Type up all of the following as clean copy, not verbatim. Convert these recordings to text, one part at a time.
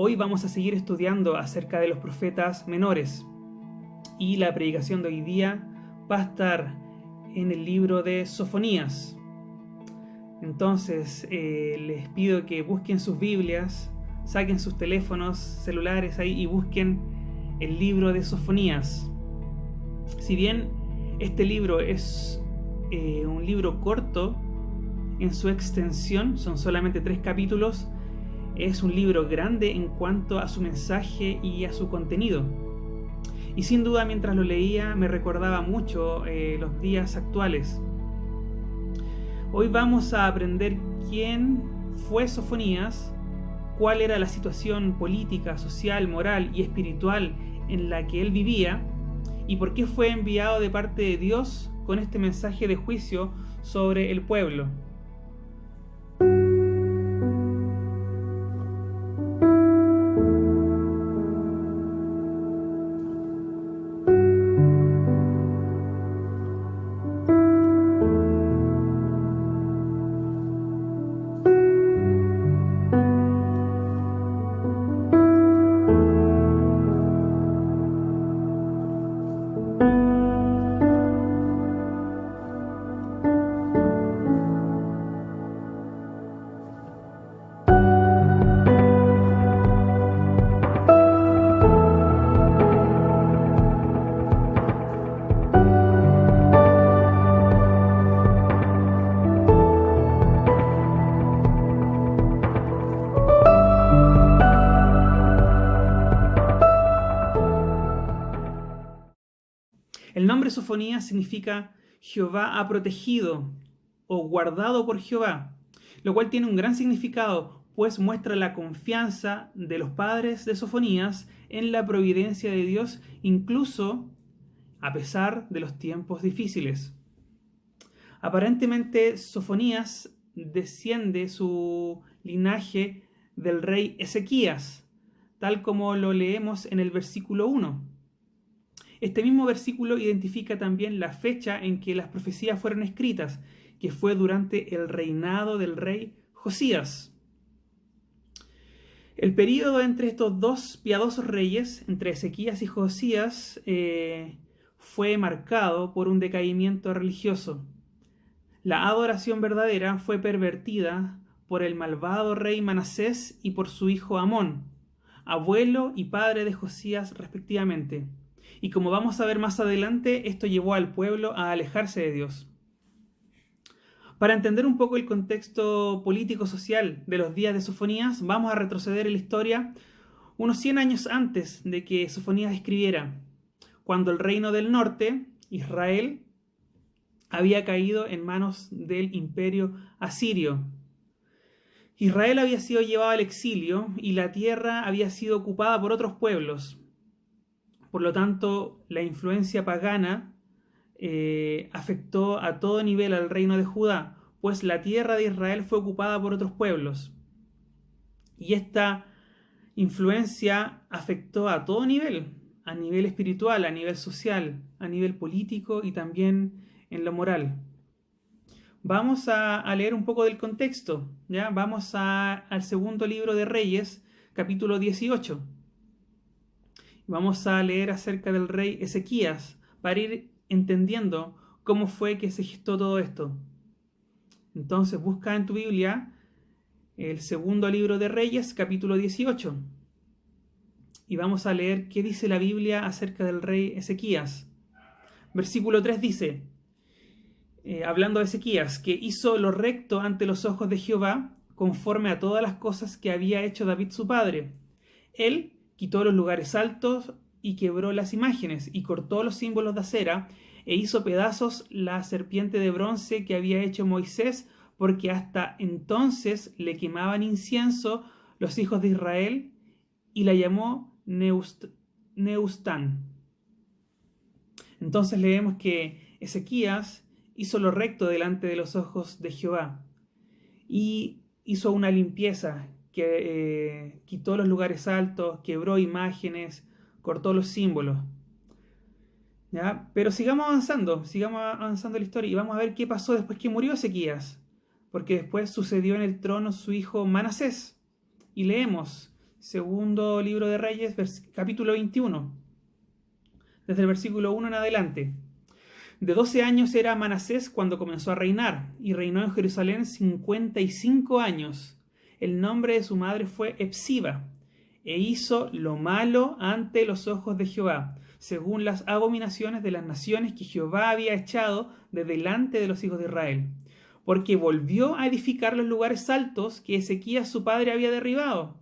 Hoy vamos a seguir estudiando acerca de los profetas menores y la predicación de hoy día va a estar en el libro de Sofonías. Entonces les pido que busquen sus Biblias, saquen sus teléfonos celulares ahí y busquen el libro de Sofonías. Si bien este libro es un libro corto en su extensión, son solamente 3 capítulos, es un libro grande en cuanto a su mensaje y a su contenido. Y sin duda, mientras lo leía, me recordaba mucho los días actuales. Hoy vamos a aprender quién fue Sofonías, cuál era la situación política, social, moral y espiritual en la que él vivía y por qué fue enviado de parte de Dios con este mensaje de juicio sobre el pueblo. El nombre Sofonías significa Jehová ha protegido o guardado por Jehová, lo cual tiene un gran significado, pues muestra la confianza de los padres de Sofonías en la providencia de Dios, incluso a pesar de los tiempos difíciles. Aparentemente Sofonías desciende su linaje del rey Ezequías, tal como lo leemos en el versículo 1. Este mismo versículo identifica también la fecha en que las profecías fueron escritas, que fue durante el reinado del rey Josías. El período entre estos dos piadosos reyes, entre Ezequías y Josías, fue marcado por un decaimiento religioso. La adoración verdadera fue pervertida por el malvado rey Manasés y por su hijo Amón, abuelo y padre de Josías respectivamente. Y como vamos a ver más adelante, esto llevó al pueblo a alejarse de Dios. Para entender un poco el contexto político-social de los días de Sofonías, vamos a retroceder en la historia unos 100 años antes de que Sofonías escribiera, cuando el reino del norte, Israel, había caído en manos del imperio asirio. Israel había sido llevado al exilio y la tierra había sido ocupada por otros pueblos. Por lo tanto, la influencia pagana afectó a todo nivel al reino de Judá, pues la tierra de Israel fue ocupada por otros pueblos. Y esta influencia afectó a todo nivel, a nivel espiritual, a nivel social, a nivel político y también en lo moral. Vamos a leer un poco del contexto, ¿ya? Vamos al segundo libro de Reyes, capítulo 18. Vamos a leer acerca del rey Ezequías para ir entendiendo cómo fue que se gestó todo esto. Entonces busca en tu Biblia el segundo libro de Reyes, capítulo 18. Y vamos a leer qué dice la Biblia acerca del rey Ezequías. Versículo 3 dice, hablando de Ezequías, que hizo lo recto ante los ojos de Jehová, conforme a todas las cosas que había hecho David su padre. Él quitó los lugares altos y quebró las imágenes, y cortó los símbolos de acera, e hizo pedazos la serpiente de bronce que había hecho Moisés, porque hasta entonces le quemaban incienso los hijos de Israel, y la llamó Neustán. Entonces leemos que Ezequías hizo lo recto delante de los ojos de Jehová, y hizo una limpieza, que quitó los lugares altos, quebró imágenes, cortó los símbolos. ¿Ya? Pero sigamos avanzando la historia y vamos a ver qué pasó después que murió Ezequías, porque después sucedió en el trono su hijo Manasés. Y leemos, Segundo libro de Reyes, capítulo 21, desde el versículo 1 en adelante. De 12 años era Manasés cuando comenzó a reinar, y reinó en Jerusalén 55 años. El nombre de su madre fue Hepsiba, e hizo lo malo ante los ojos de Jehová, según las abominaciones de las naciones que Jehová había echado de delante de los hijos de Israel, porque volvió a edificar los lugares altos que Ezequías su padre había derribado,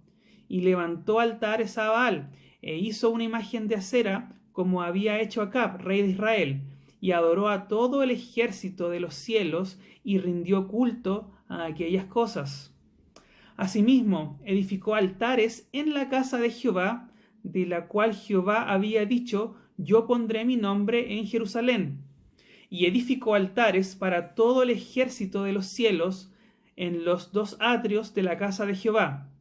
y levantó altares a Baal, e hizo una imagen de acera, como había hecho Acab, rey de Israel, y adoró a todo el ejército de los cielos, y rindió culto a aquellas cosas. Asimismo, edificó altares en la casa de Jehová, de la cual Jehová había dicho: yo pondré mi nombre en Jerusalén. Y edificó altares para todo el ejército de los cielos en los 2 atrios de la casa de Jehová.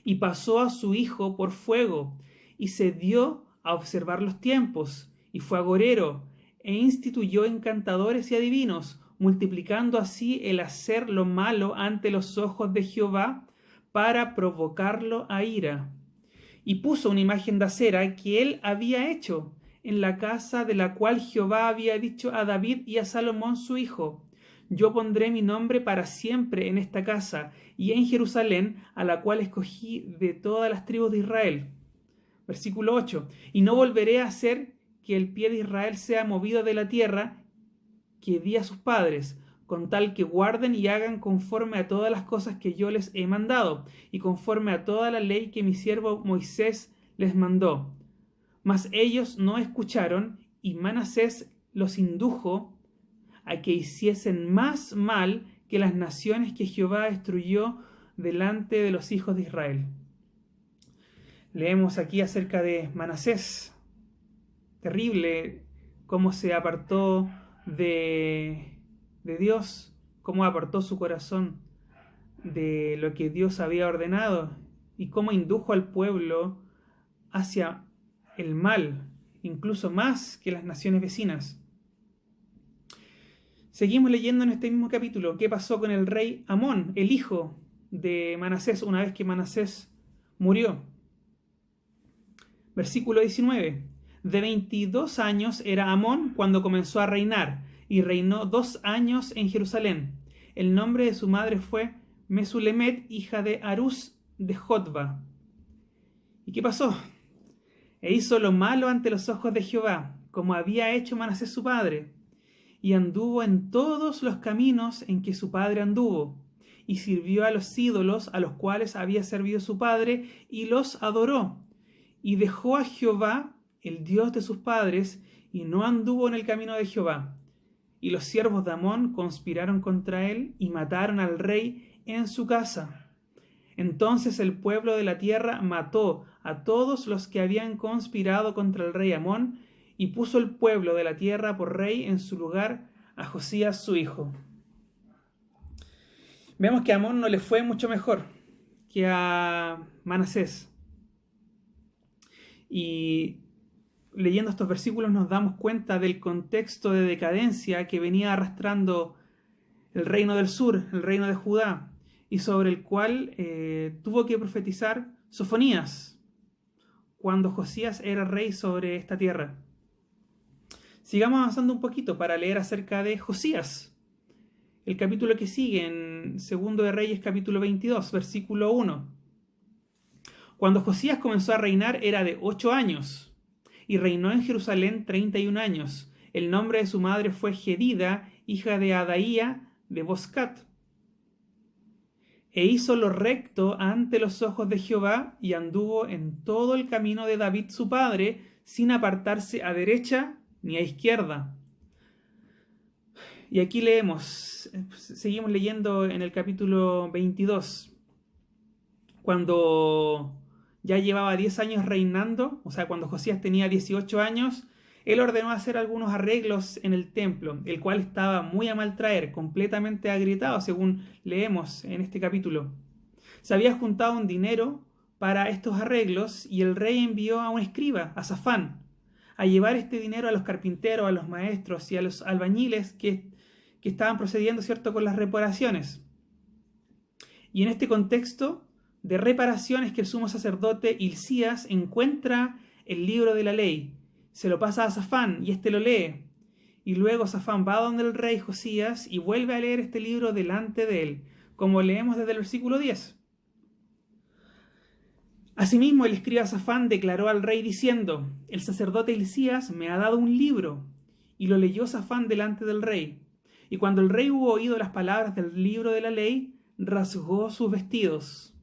Y pasó a su hijo por fuego, y se dio a observar los tiempos, y fue agorero, e instituyó encantadores y adivinos, multiplicando así el hacer lo malo ante los ojos de Jehová, para provocarlo a ira. Y puso una imagen de acera que él había hecho en la casa de la cual Jehová había dicho a David y a Salomón su hijo: yo pondré mi nombre para siempre en esta casa y en Jerusalén, a la cual escogí de todas las tribus de Israel. Versículo 8. Y no volveré a hacer que el pie de Israel sea movido de la tierra que di a sus padres, con tal que guarden y hagan conforme a todas las cosas que yo les he mandado, y conforme a toda la ley que mi siervo Moisés les mandó. Mas ellos no escucharon, y Manasés los indujo a que hiciesen más mal que las naciones que Jehová destruyó delante de los hijos de Israel. Leemos aquí acerca de Manasés. Terrible cómo se apartó de Dios, cómo apartó su corazón de lo que Dios había ordenado, y cómo indujo al pueblo hacia el mal, incluso más que las naciones vecinas. Seguimos leyendo en este mismo capítulo qué pasó con el rey Amón, el hijo de Manasés, una vez que Manasés murió. Versículo 19. De 22 años era Amón cuando comenzó a reinar, y reinó 2 años en Jerusalén. El nombre de su madre fue Mesulemet, hija de Harús de Jotba. ¿Y qué pasó? E hizo lo malo ante los ojos de Jehová, como había hecho Manasés su padre, y anduvo en todos los caminos en que su padre anduvo, y sirvió a los ídolos a los cuales había servido su padre, y los adoró, y dejó a Jehová, el Dios de sus padres, y no anduvo en el camino de Jehová. Y los siervos de Amón conspiraron contra él, y mataron al rey en su casa. Entonces el pueblo de la tierra mató a todos los que habían conspirado contra el rey Amón, y puso el pueblo de la tierra por rey en su lugar a Josías su hijo. Vemos que a Amón no le fue mucho mejor que a Manasés. Y leyendo estos versículos nos damos cuenta del contexto de decadencia que venía arrastrando el reino del sur, el reino de Judá, y sobre el cual tuvo que profetizar Sofonías cuando Josías era rey sobre esta tierra. Sigamos avanzando un poquito para leer acerca de Josías. El capítulo que sigue en Segundo de Reyes, capítulo 22, versículo 1. Cuando Josías comenzó a reinar era de 8 años, y reinó en Jerusalén 31 años. El nombre de su madre fue Jedida, hija de Adaía de Boscat. E hizo lo recto ante los ojos de Jehová, y anduvo en todo el camino de David su padre, sin apartarse a derecha ni a izquierda. Y aquí seguimos leyendo en el capítulo 22, cuando ya llevaba 10 años reinando, o sea, cuando Josías tenía 18 años, él ordenó hacer algunos arreglos en el templo, el cual estaba muy a mal traer, completamente agrietado, según leemos en este capítulo. Se había juntado un dinero para estos arreglos, y el rey envió a un escriba, a Safán, a llevar este dinero a los carpinteros, a los maestros y a los albañiles que estaban procediendo, ¿cierto?, con las reparaciones. Y en este contexto de reparación es que el sumo sacerdote Hilcías encuentra el libro de la ley, se lo pasa a Safán y éste lo lee. Y luego Safán va donde el rey Josías y vuelve a leer este libro delante de él, como leemos desde el versículo 10. Asimismo, el escriba Safán declaró al rey diciendo: el sacerdote Hilcías me ha dado un libro. Y lo leyó Safán delante del rey. Y cuando el rey hubo oído las palabras del libro de la ley, rasgó sus vestidos.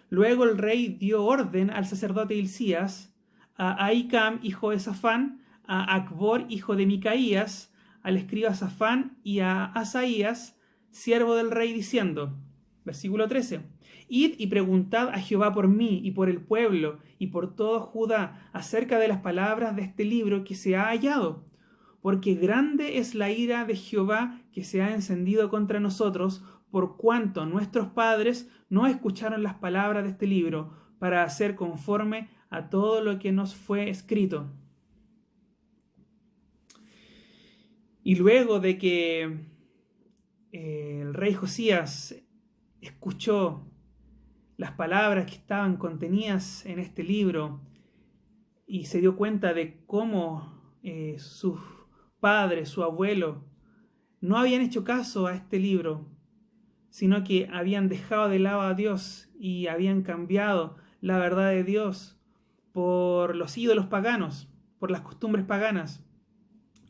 Luego el rey dio orden al sacerdote Hilcías, a Ahicam, hijo de Safán, a Acbor, hijo de Micaías, al escriba Safán y a Asaías, siervo del rey, diciendo, versículo 13, id y preguntad a Jehová por mí y por el pueblo y por todo Judá acerca de las palabras de este libro que se ha hallado, porque grande es la ira de Jehová que se ha encendido contra nosotros, por cuanto nuestros padres no escucharon las palabras de este libro, para hacer conforme a todo lo que nos fue escrito. Y luego de que el rey Josías escuchó las palabras que estaban contenidas en este libro y se dio cuenta de cómo sus padres, su abuelo, no habían hecho caso a este libro, sino que habían dejado de lado a Dios y habían cambiado la verdad de Dios por los ídolos paganos, por las costumbres paganas.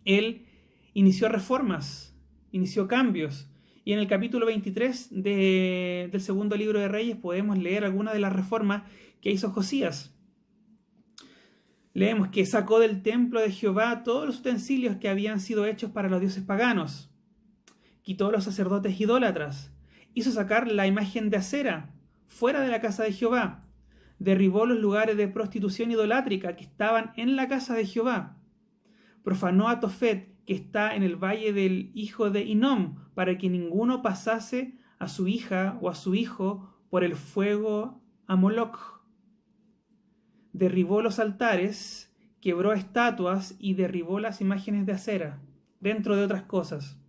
Él inició reformas, inició cambios. Y en el capítulo 23 del segundo libro de Reyes podemos leer algunas de las reformas que hizo Josías. Leemos que sacó del templo de Jehová todos los utensilios que habían sido hechos para los dioses paganos. Quitó a los sacerdotes idólatras. Hizo sacar la imagen de Acera fuera de la casa de Jehová. Derribó los lugares de prostitución idolátrica que estaban en la casa de Jehová. Profanó a Tofet, que está en el valle del hijo de Hinnom, para que ninguno pasase a su hija o a su hijo por el fuego a Moloch. Derribó los altares, quebró estatuas y derribó las imágenes de Acera, dentro de otras cosas.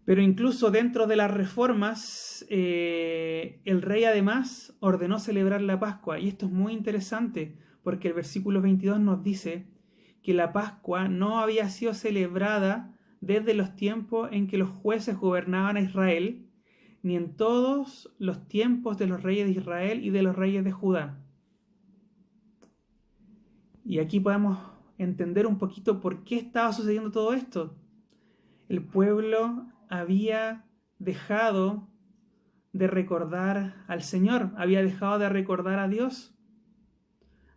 Pero incluso dentro de las reformas, el rey además ordenó celebrar la Pascua. Y esto es muy interesante, porque el versículo 22 nos dice que la Pascua no había sido celebrada desde los tiempos en que los jueces gobernaban a Israel, ni en todos los tiempos de los reyes de Israel y de los reyes de Judá. Y aquí podemos entender un poquito por qué estaba sucediendo todo esto. El pueblo había dejado de recordar al Señor, había dejado de recordar a Dios,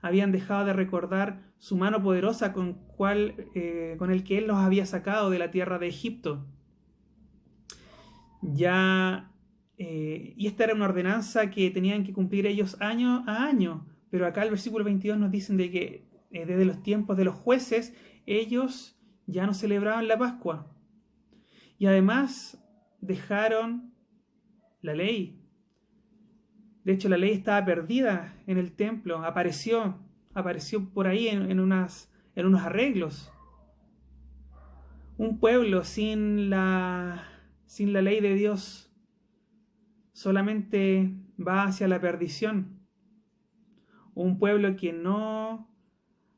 habían dejado de recordar su mano poderosa con el que Él los había sacado de la tierra de Egipto. Y esta era una ordenanza que tenían que cumplir ellos año a año, pero acá el versículo 22 nos dicen de que desde los tiempos de los jueces ellos ya no celebraban la Pascua. Y además dejaron la ley. De hecho, la ley estaba perdida en el templo. Apareció por ahí en unos arreglos. Un pueblo sin la ley de Dios solamente va hacia la perdición. Un pueblo que no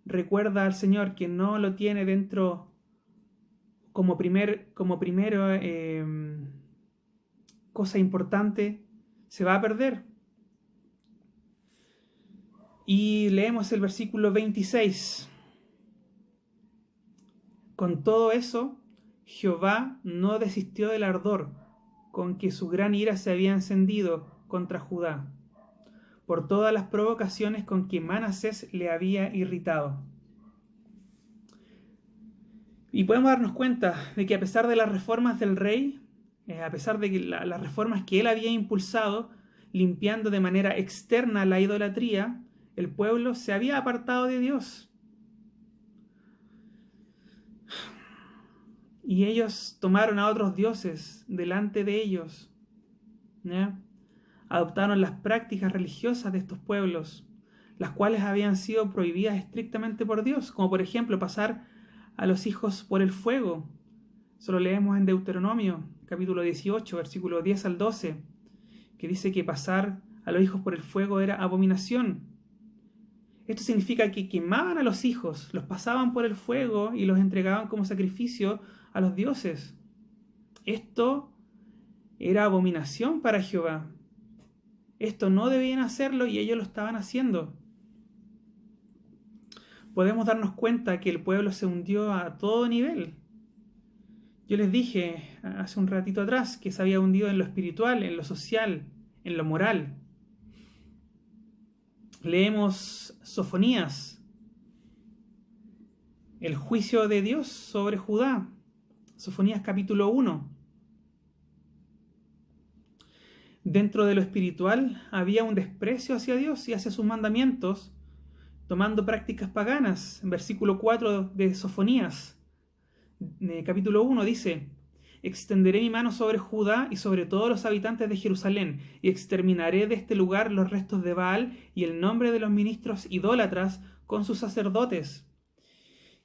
recuerda al Señor, que no lo tiene dentro como primero cosa importante, se va a perder. Y leemos el versículo 26. Con todo eso, Jehová no desistió del ardor con que su gran ira se había encendido contra Judá, por todas las provocaciones con que Manasés le había irritado. Y podemos darnos cuenta de que a pesar de las reformas del rey, a pesar de que las reformas que él había impulsado, limpiando de manera externa la idolatría, el pueblo se había apartado de Dios. Y ellos tomaron a otros dioses delante de ellos, ¿ya? Adoptaron las prácticas religiosas de estos pueblos, las cuales habían sido prohibidas estrictamente por Dios, como por ejemplo pasar a los hijos por el fuego. Eso lo leemos en Deuteronomio, capítulo 18, versículos 10 al 12. que dice que pasar a los hijos por el fuego era abominación. Esto significa que quemaban a los hijos, los pasaban por el fuego y los entregaban como sacrificio a los dioses. Esto era abominación para Jehová. Esto no debían hacerlo y ellos lo estaban haciendo. Podemos darnos cuenta que el pueblo se hundió a todo nivel. Yo les dije hace un ratito atrás que se había hundido en lo espiritual, en lo social, en lo moral. Leemos Sofonías, el juicio de Dios sobre Judá. Sofonías capítulo 1. Dentro de lo espiritual había un desprecio hacia Dios y hacia sus mandamientos, tomando prácticas paganas. En versículo 4 de Sofonías, capítulo 1, dice: extenderé mi mano sobre Judá y sobre todos los habitantes de Jerusalén, y exterminaré de este lugar los restos de Baal y el nombre de los ministros idólatras con sus sacerdotes.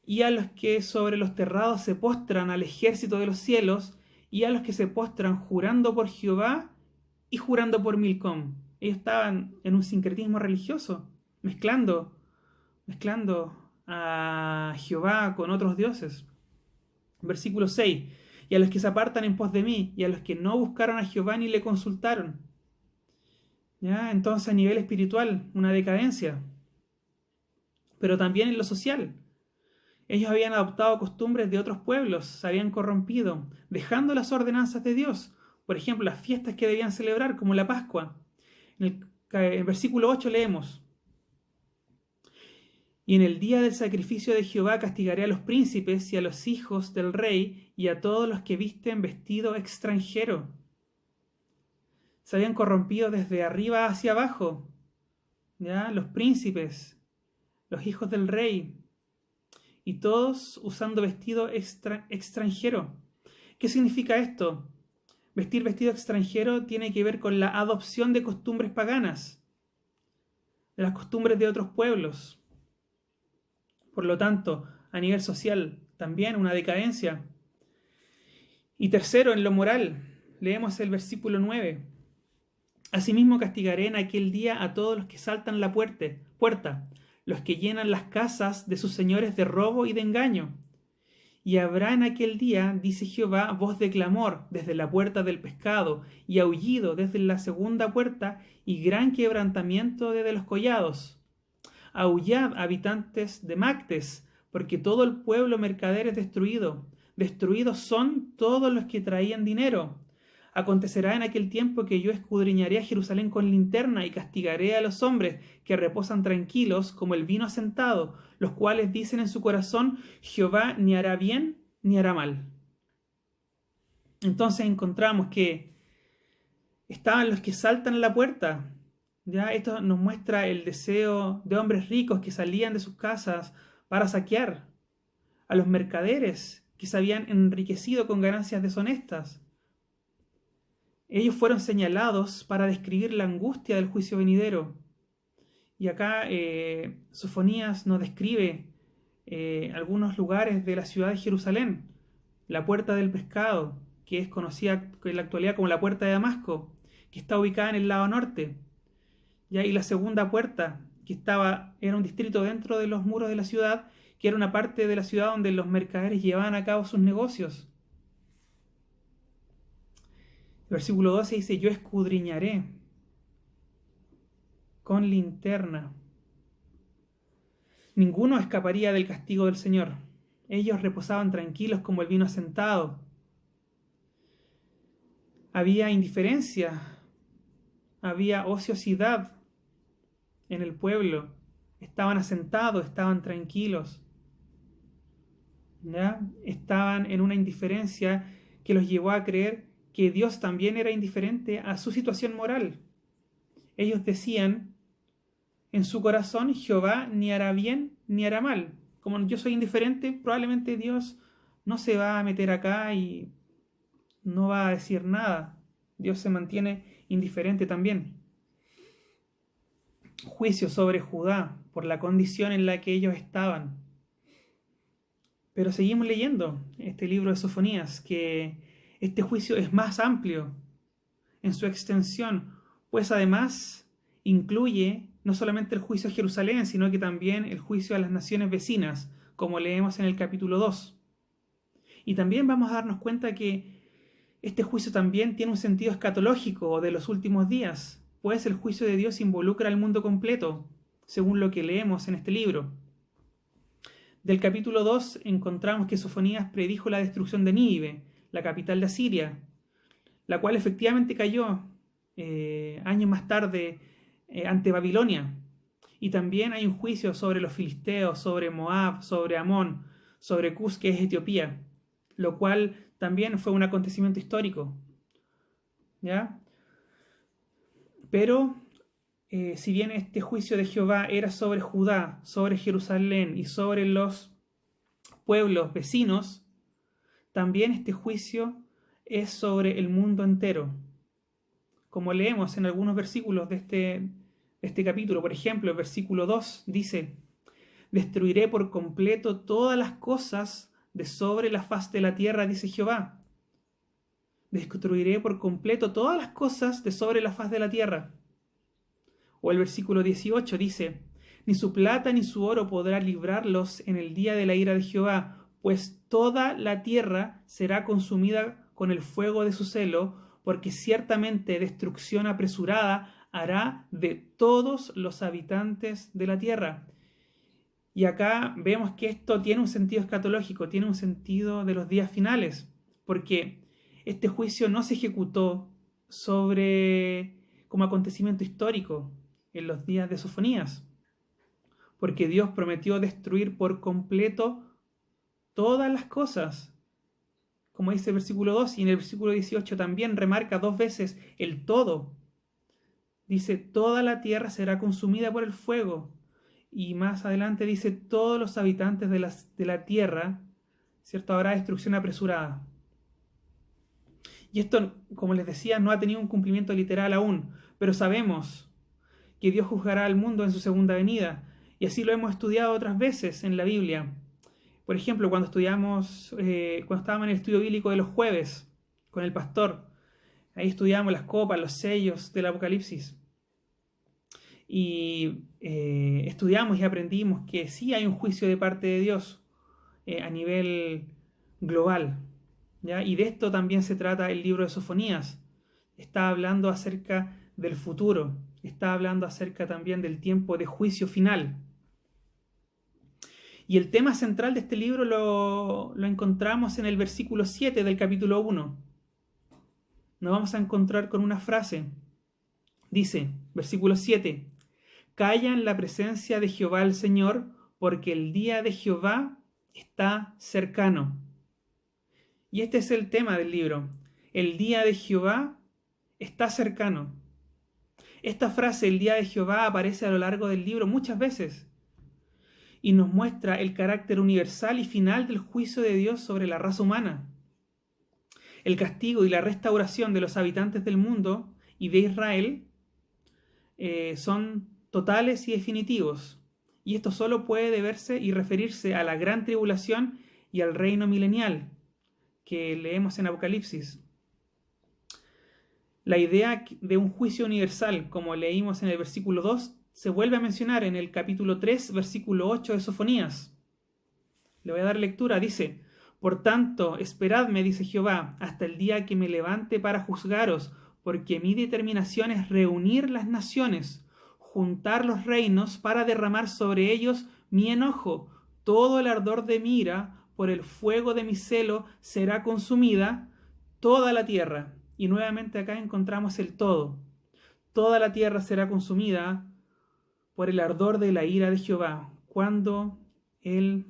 Y a los que sobre los terrados se postran al ejército de los cielos, y a los que se postran jurando por Jehová y jurando por Milcom. Ellos estaban en un sincretismo religioso, mezclando a Jehová con otros dioses. Versículo 6. Y a los que se apartan en pos de mí, y a los que no buscaron a Jehová ni le consultaron. ¿Ya? Entonces, a nivel espiritual, una decadencia. Pero también en lo social. Ellos habían adoptado costumbres de otros pueblos, se habían corrompido, dejando las ordenanzas de Dios. Por ejemplo, las fiestas que debían celebrar, como la Pascua. En el versículo 8 leemos: y en el día del sacrificio de Jehová castigaré a los príncipes y a los hijos del rey y a todos los que visten vestido extranjero. Se habían corrompido desde arriba hacia abajo. ¿Ya? Los príncipes, los hijos del rey, y todos usando vestido extranjero. ¿Qué significa esto? Vestir vestido extranjero tiene que ver con la adopción de costumbres paganas, de las costumbres de otros pueblos. Por lo tanto, a nivel social, también una decadencia. Y tercero, en lo moral, leemos el versículo 9. Asimismo castigaré en aquel día a todos los que saltan la puerta, los que llenan las casas de sus señores de robo y de engaño. Y habrá en aquel día, dice Jehová, voz de clamor desde la puerta del pescado, y aullido desde la segunda puerta, y gran quebrantamiento desde los collados. Aullad, habitantes de Mactes, porque todo el pueblo mercader es destruido. Destruidos son todos los que traían dinero. Acontecerá en aquel tiempo que yo escudriñaré a Jerusalén con linterna y castigaré a los hombres que reposan tranquilos como el vino asentado, los cuales dicen en su corazón: Jehová ni hará bien ni hará mal. Entonces encontramos que estaban los que saltan a la puerta. ¿Ya? Esto nos muestra el deseo de hombres ricos que salían de sus casas para saquear, a los mercaderes que se habían enriquecido con ganancias deshonestas. Ellos fueron señalados para describir la angustia del juicio venidero. Y acá Sofonías nos describe algunos lugares de la ciudad de Jerusalén. La puerta del pescado, que es conocida en la actualidad como la puerta de Damasco, que está ubicada en el lado norte. ¿Ya? Y la segunda puerta, que era un distrito dentro de los muros de la ciudad, que era una parte de la ciudad donde los mercaderes llevaban a cabo sus negocios. El versículo 12 dice: yo escudriñaré con linterna. Ninguno escaparía del castigo del Señor. Ellos reposaban tranquilos como el vino asentado. Había indiferencia, había ociosidad en el pueblo. Estaban asentados, estaban tranquilos. ¿Ya? Estaban en una indiferencia que los llevó a creer que Dios también era indiferente a su situación moral. Ellos decían en su corazón: Jehová ni hará bien ni hará mal. Como yo soy indiferente, probablemente Dios no se va a meter acá y no va a decir nada. Dios se mantiene indiferente también. Juicio sobre Judá por la condición en la que ellos estaban. Pero seguimos leyendo este libro de Sofonías, que este juicio es más amplio en su extensión, pues además incluye no solamente el juicio a Jerusalén, sino que también el juicio a las naciones vecinas, como leemos en el capítulo 2. Y también vamos a darnos cuenta que este juicio también tiene un sentido escatológico o de los últimos días, pues el juicio de Dios involucra al mundo completo, según lo que leemos en este libro. Del capítulo 2 encontramos que Sofonías predijo la destrucción de Nínive, la capital de Asiria, la cual efectivamente cayó años más tarde ante Babilonia. Y también hay un juicio sobre los filisteos, sobre Moab, sobre Amón, sobre Cus, que es Etiopía, lo cual también fue un acontecimiento histórico. ¿Ya? Pero si bien este juicio de Jehová era sobre Judá, sobre Jerusalén y sobre los pueblos vecinos, también este juicio es sobre el mundo entero. Como leemos en algunos versículos de este capítulo, por ejemplo, el versículo 2 dice: destruiré por completo todas las cosas de sobre la faz de la tierra, dice Jehová. Destruiré por completo todas las cosas de sobre la faz de la tierra. O el versículo 18 dice: ni su plata ni su oro podrá librarlos en el día de la ira de Jehová, pues toda la tierra será consumida con el fuego de su celo, porque ciertamente destrucción apresurada hará de todos los habitantes de la tierra. Y acá vemos que esto tiene un sentido escatológico, tiene un sentido de los días finales, porque este juicio no se ejecutó como acontecimiento histórico en los días de Sofonías, porque Dios prometió destruir por completo todas las cosas, como dice el versículo 2, y en el versículo 18 también remarca 2 veces el todo. Dice: toda la tierra será consumida por el fuego. Y más adelante dice: todos los habitantes de la tierra, ¿cierto? Habrá destrucción apresurada. Y esto, como les decía, no ha tenido un cumplimiento literal aún, pero sabemos que Dios juzgará al mundo en su segunda venida. Y así lo hemos estudiado otras veces en la Biblia. Por ejemplo, cuando estábamos en el estudio bíblico de los jueves con el pastor, ahí estudiamos las copas, los sellos del Apocalipsis. Y estudiamos y aprendimos que sí hay un juicio de parte de Dios a nivel global, ¿ya? Y de esto también se trata el libro de Sofonías. Está hablando acerca del futuro, está hablando acerca también del tiempo de juicio final. Y el tema central de este libro lo encontramos en el versículo 7 del capítulo 1. Nos vamos a encontrar con una frase. Dice, versículo 7: calla en la presencia de Jehová el Señor, porque el día de Jehová está cercano. Y este es el tema del libro. El día de Jehová está cercano. Esta frase, el día de Jehová, aparece a lo largo del libro muchas veces y nos muestra el carácter universal y final del juicio de Dios sobre la raza humana. El castigo y la restauración de los habitantes del mundo y de Israel son totales y definitivos. Y esto solo puede deberse y referirse a la gran tribulación y al reino milenial que leemos en Apocalipsis. La idea de un juicio universal, como leímos en el versículo 2, se vuelve a mencionar en el capítulo 3, versículo 8 de Sofonías. Le voy a dar lectura. Dice: por tanto, esperadme, dice Jehová, hasta el día que me levante para juzgaros, porque mi determinación es reunir las naciones, juntar los reinos para derramar sobre ellos mi enojo. Todo el ardor de mi ira, por el fuego de mi celo, será consumida toda la tierra. Y nuevamente acá encontramos el todo. Toda la tierra será consumida por el ardor de la ira de Jehová, cuando Él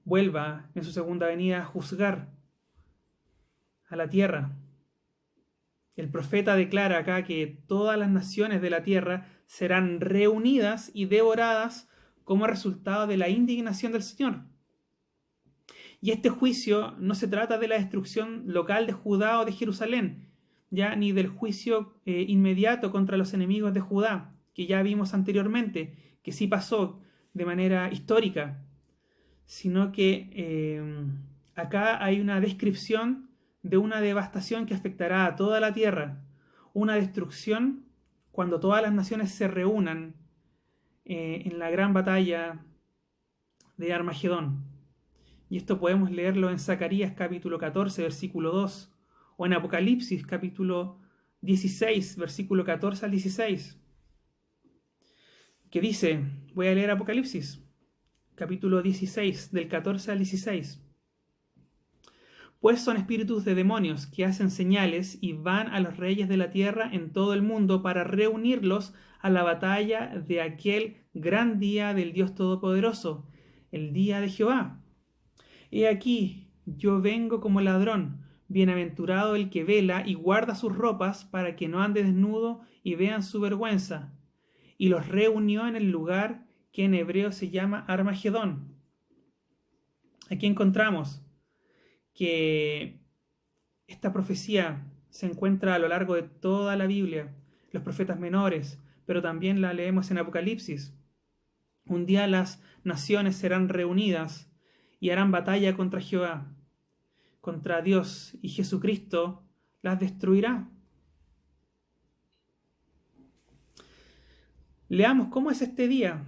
vuelva en su segunda venida a juzgar a la tierra. El profeta declara acá que todas las naciones de la tierra serán reunidas y devoradas como resultado de la indignación del Señor. Y este juicio no se trata de la destrucción local de Judá o de Jerusalén, ya ni del juicio inmediato contra los enemigos de Judá, que ya vimos anteriormente, que sí pasó de manera histórica, sino que acá hay una descripción de una devastación que afectará a toda la tierra, una destrucción cuando todas las naciones se reúnan en la gran batalla de Armagedón. Y esto podemos leerlo en Zacarías capítulo 14, versículo 2, o en Apocalipsis capítulo 16, versículo 14 al 16, que dice, voy a leer Apocalipsis, capítulo 16, del 14 al 16. Pues son espíritus de demonios que hacen señales y van a los reyes de la tierra en todo el mundo para reunirlos a la batalla de aquel gran día del Dios Todopoderoso, el día de Jehová. He aquí, yo vengo como ladrón, bienaventurado el que vela y guarda sus ropas para que no ande desnudo y vean su vergüenza. Y los reunió en el lugar que en hebreo se llama Armagedón. Aquí encontramos que esta profecía se encuentra a lo largo de toda la Biblia, los profetas menores, pero también la leemos en Apocalipsis. Un día las naciones serán reunidas y harán batalla contra Jehová, contra Dios, y Jesucristo las destruirá. Leamos cómo es este día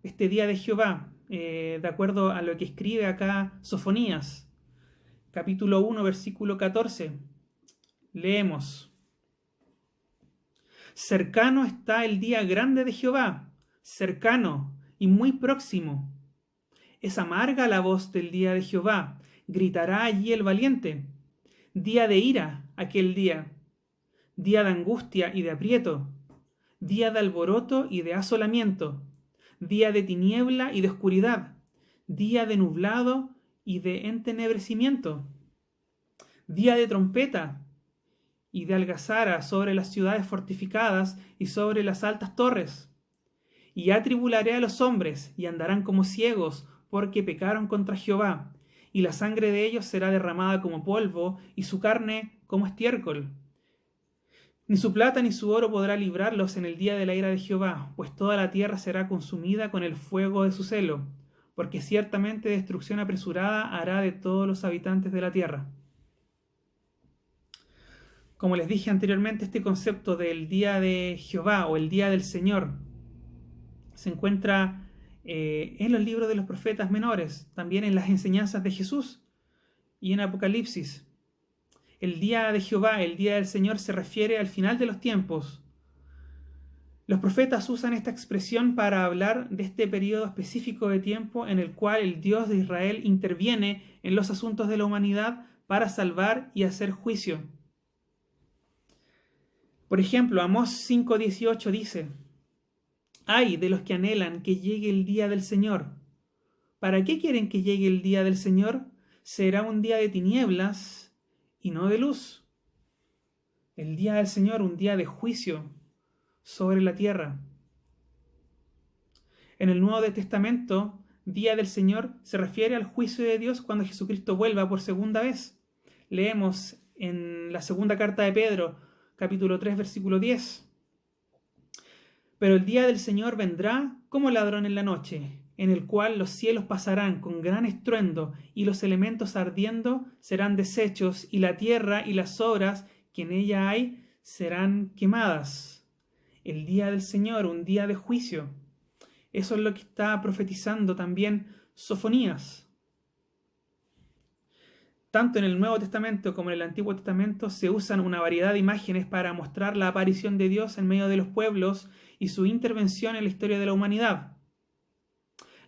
de Jehová, de acuerdo a lo que escribe acá Sofonías, capítulo 1, versículo 14. Leemos: cercano está el día grande de Jehová, cercano y muy próximo. Es amarga la voz del día de Jehová, gritará allí el valiente. Día de ira aquel día, día de angustia y de aprieto, día de alboroto y de asolamiento, día de tiniebla y de oscuridad, día de nublado y de entenebrecimiento, día de trompeta y de algazara sobre las ciudades fortificadas y sobre las altas torres. Y atribularé a los hombres, y andarán como ciegos, porque pecaron contra Jehová, y la sangre de ellos será derramada como polvo, y su carne como estiércol. Ni su plata ni su oro podrá librarlos en el día de la ira de Jehová, pues toda la tierra será consumida con el fuego de su celo, porque ciertamente destrucción apresurada hará de todos los habitantes de la tierra. Como les dije anteriormente, este concepto del día de Jehová o el día del Señor se encuentra en los libros de los profetas menores, también en las enseñanzas de Jesús y en Apocalipsis. El día de Jehová, el día del Señor, se refiere al final de los tiempos. Los profetas usan esta expresión para hablar de este periodo específico de tiempo en el cual el Dios de Israel interviene en los asuntos de la humanidad para salvar y hacer juicio. Por ejemplo, Amós 5:18 dice: ay de los que anhelan que llegue el día del Señor. ¿Para qué quieren que llegue el día del Señor? Será un día de tinieblas y no de luz. El día del Señor, un día de juicio sobre la tierra. En el Nuevo Testamento, día del Señor se refiere al juicio de Dios cuando Jesucristo vuelva por segunda vez. Leemos en la segunda carta de Pedro, capítulo 3, versículo 10. Pero el día del Señor vendrá como ladrón en la noche, en el cual los cielos pasarán con gran estruendo, y los elementos ardiendo serán deshechos, y la tierra y las obras que en ella hay serán quemadas. El día del Señor, un día de juicio. Eso es lo que está profetizando también Sofonías. Tanto en el Nuevo Testamento como en el Antiguo Testamento se usan una variedad de imágenes para mostrar la aparición de Dios en medio de los pueblos y su intervención en la historia de la humanidad.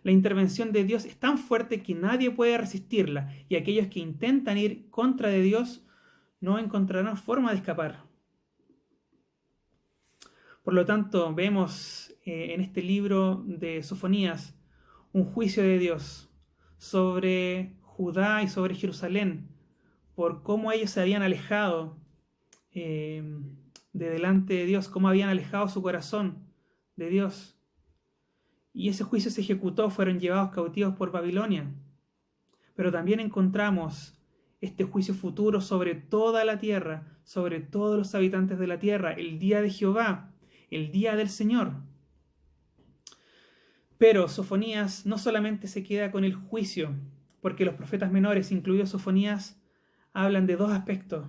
La intervención de Dios es tan fuerte que nadie puede resistirla, y aquellos que intentan ir contra de Dios no encontrarán forma de escapar. Por lo tanto, vemos en este libro de Sofonías un juicio de Dios sobre Judá y sobre Jerusalén, por cómo ellos se habían alejado de delante de Dios, cómo habían alejado su corazón de Dios. Y ese juicio se ejecutó, fueron llevados cautivos por Babilonia. Pero también encontramos este juicio futuro sobre toda la tierra, sobre todos los habitantes de la tierra, el día de Jehová, el día del Señor. Pero Sofonías no solamente se queda con el juicio, porque los profetas menores, incluidos Sofonías, hablan de dos aspectos.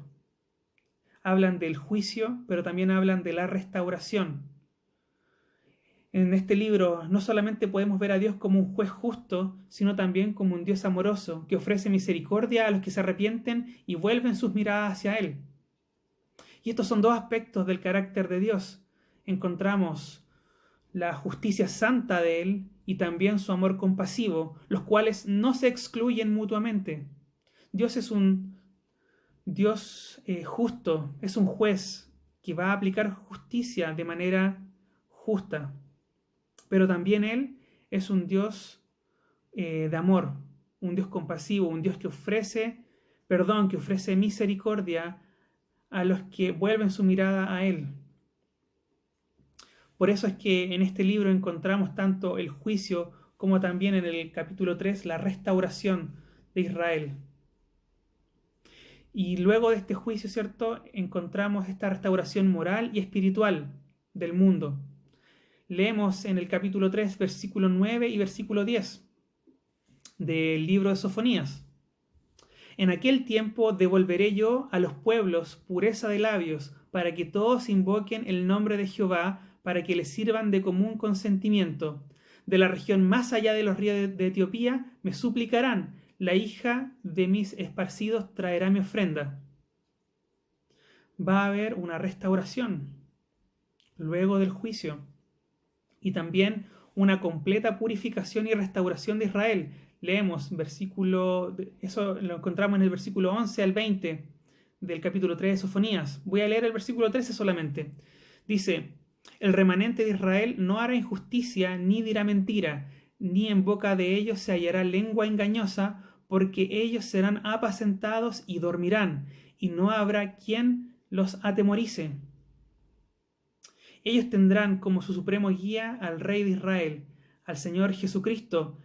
hablan del juicio, pero también hablan de la restauración. En este libro no solamente podemos ver a Dios como un juez justo, sino también como un Dios amoroso, que ofrece misericordia a los que se arrepienten y vuelven sus miradas hacia Él. Y estos son dos aspectos del carácter de Dios. Encontramos la justicia santa de Él y también su amor compasivo, los cuales no se excluyen mutuamente. Dios es un Dios justo, es un juez que va a aplicar justicia de manera justa. Pero también Él es un Dios de amor, un Dios compasivo, un Dios que ofrece perdón, que ofrece misericordia a los que vuelven su mirada a Él. Por eso es que en este libro encontramos tanto el juicio como también en el capítulo 3 la restauración de Israel. Y luego de este juicio, ¿cierto?, encontramos esta restauración moral y espiritual del mundo. Leemos en el capítulo 3, versículo 9 y versículo 10 del libro de Sofonías. En aquel tiempo devolveré yo a los pueblos pureza de labios, para que todos invoquen el nombre de Jehová, para que les sirvan de común consentimiento. De la región más allá de los ríos de Etiopía me suplicarán, la hija de mis esparcidos traerá mi ofrenda. Va a haber una restauración luego del juicio y también una completa purificación y restauración de Israel. Leemos eso lo encontramos en el versículo 11 al 20 del capítulo 3 de Sofonías. Voy a leer el versículo 13 solamente. Dice: el remanente de Israel no hará injusticia ni dirá mentira, ni en boca de ellos se hallará lengua engañosa, porque ellos serán apacentados y dormirán, y no habrá quien los atemorice. Ellos tendrán como su supremo guía al Rey de Israel, al Señor Jesucristo,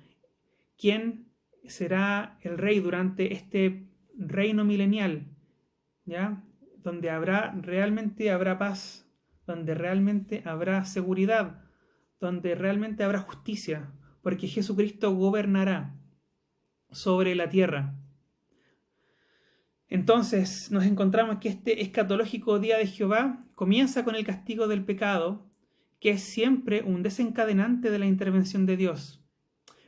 quien será el Rey durante este reino milenial, ¿ya? Donde realmente habrá paz, donde realmente habrá seguridad, donde realmente habrá justicia, porque Jesucristo gobernará sobre la tierra. Entonces nos encontramos que este escatológico día de Jehová comienza con el castigo del pecado, que es siempre un desencadenante de la intervención de Dios,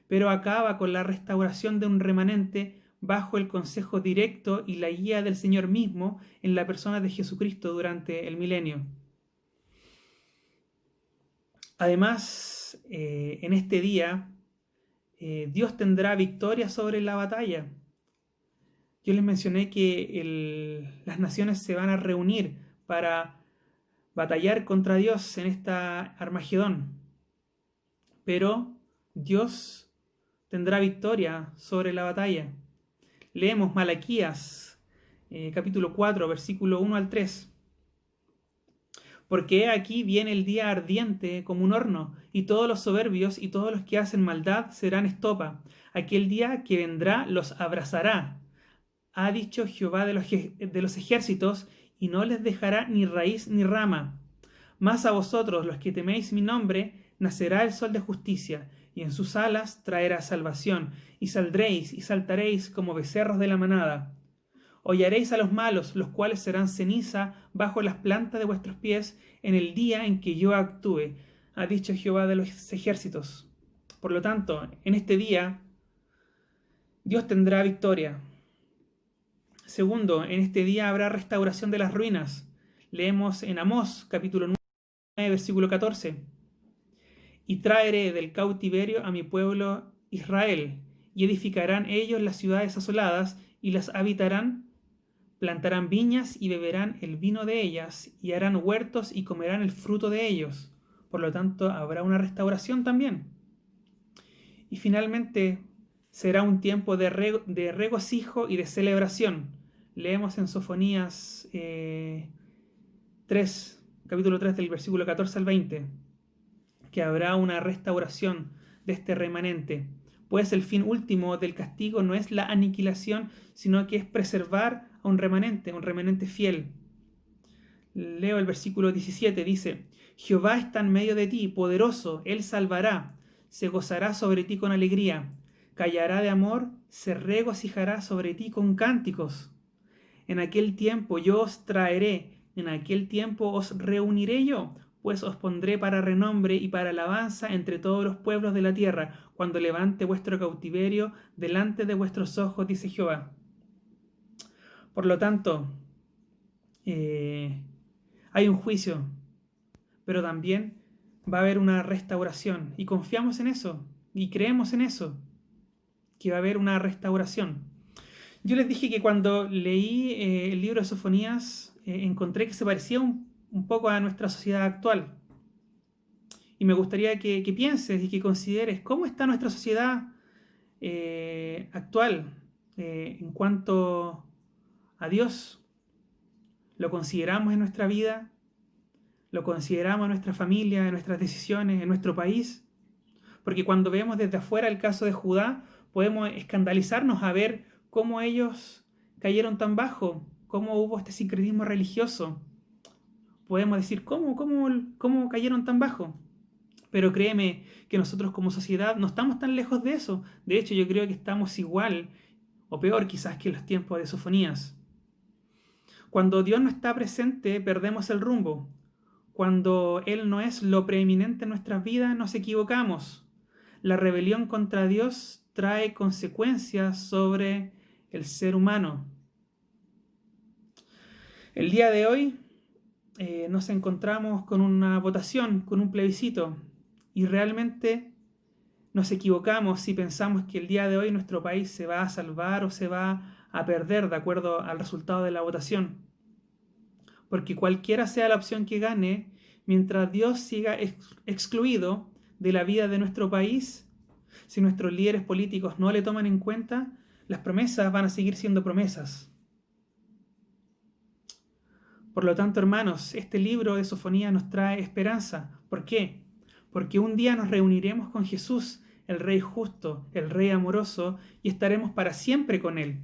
pero acaba con la restauración de un remanente bajo el consejo directo y la guía del Señor mismo en la persona de Jesucristo durante el milenio. Además, en este día, Dios tendrá victoria sobre la batalla. Yo les mencioné que las naciones se van a reunir para batallar contra Dios en esta Armagedón. Pero Dios tendrá victoria sobre la batalla. Leemos Malaquías, capítulo 4, versículo 1 al 3. Porque aquí viene el día ardiente como un horno, y todos los soberbios y todos los que hacen maldad serán estopa. Aquel día que vendrá los abrazará, ha dicho Jehová de los ejércitos, y no les dejará ni raíz ni rama. Mas a vosotros, los que teméis mi nombre, nacerá el sol de justicia, y en sus alas traerá salvación, y saldréis y saltaréis como becerros de la manada. Hollaréis a los malos, los cuales serán ceniza bajo las plantas de vuestros pies en el día en que yo actúe, ha dicho Jehová de los ejércitos. Por lo tanto, en este día, Dios tendrá victoria. Segundo, en este día habrá restauración de las ruinas. Leemos en Amós, capítulo 9, versículo 14. Y traeré del cautiverio a mi pueblo Israel, y edificarán ellos las ciudades asoladas, y las habitarán, plantarán viñas y beberán el vino de ellas, y harán huertos y comerán el fruto de ellos. Por lo tanto, habrá una restauración también. Y finalmente, será un tiempo de regocijo y de celebración. Leemos en Sofonías 3, capítulo 3 del versículo 14 al 20, que habrá una restauración de este remanente, pues el fin último del castigo no es la aniquilación, sino que es preservar a un remanente fiel. Leo el versículo 17, dice: Jehová está en medio de ti, poderoso, él salvará, se gozará sobre ti con alegría, callará de amor, se regocijará sobre ti con cánticos. En aquel tiempo yo os traeré En aquel tiempo os reuniré yo, pues os pondré para renombre y para alabanza entre todos los pueblos de la tierra, cuando levante vuestro cautiverio delante de vuestros ojos, dice Jehová. Por lo tanto, hay un juicio, pero también va a haber una restauración. Y confiamos en eso, y creemos en eso, que va a haber una restauración. Yo les dije que cuando leí el libro de Sofonías, encontré que se parecía un poco a nuestra sociedad actual. Y me gustaría que pienses y que consideres cómo está nuestra sociedad actual en cuanto a Dios. ¿Lo consideramos en nuestra vida? ¿Lo consideramos en nuestra familia, en nuestras decisiones, en nuestro país? Porque cuando vemos desde afuera el caso de Judá, podemos escandalizarnos a ver cómo ellos cayeron tan bajo, cómo hubo este sincretismo religioso. Podemos decir, ¿cómo cayeron tan bajo? Pero créeme que nosotros como sociedad no estamos tan lejos de eso. De hecho, yo creo que estamos igual o peor quizás que en los tiempos de Sofonías. Cuando Dios no está presente, perdemos el rumbo. Cuando Él no es lo preeminente en nuestras vidas, nos equivocamos. La rebelión contra Dios trae consecuencias sobre el ser humano. El día de hoy nos encontramos con una votación, con un plebiscito, y realmente nos equivocamos si pensamos que el día de hoy nuestro país se va a salvar o se va a perder de acuerdo al resultado de la votación. Porque cualquiera sea la opción que gane, mientras Dios siga excluido de la vida de nuestro país, si nuestros líderes políticos no le toman en cuenta, las promesas van a seguir siendo promesas. Por lo tanto, hermanos, este libro de Sofonía nos trae esperanza. ¿Por qué? Porque un día nos reuniremos con Jesús, el Rey justo, el Rey amoroso, y estaremos para siempre con Él.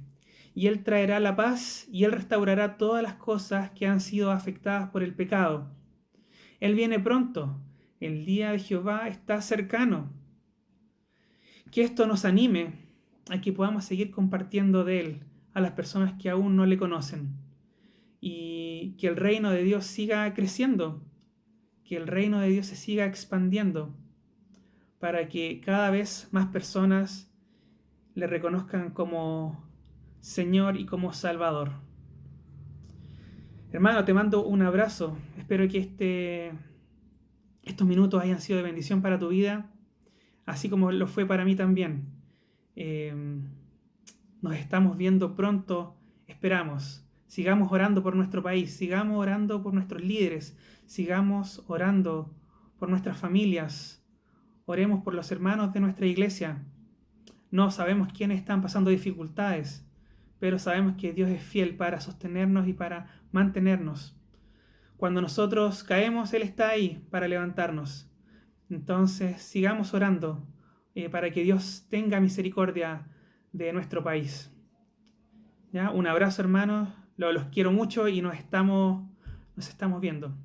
Y Él traerá la paz y Él restaurará todas las cosas que han sido afectadas por el pecado. Él viene pronto. El día de Jehová está cercano. Que esto nos anime a que podamos seguir compartiendo de Él a las personas que aún no le conocen. Y que el reino de Dios siga creciendo, que el reino de Dios se siga expandiendo, para que cada vez más personas le reconozcan como Señor y como Salvador. Hermano, te mando un abrazo. Espero que estos minutos hayan sido de bendición para tu vida, así como lo fue para mí también. Nos estamos viendo pronto, esperamos. Sigamos orando por nuestro país, sigamos orando por nuestros líderes, sigamos orando por nuestras familias, oremos por los hermanos de nuestra iglesia. No sabemos quiénes están pasando dificultades, pero sabemos que Dios es fiel para sostenernos y para mantenernos. Cuando nosotros caemos, Él está ahí para levantarnos. Entonces, sigamos orando para que Dios tenga misericordia de nuestro país. ¿Ya? Un abrazo, hermanos. Los quiero mucho y nos estamos viendo.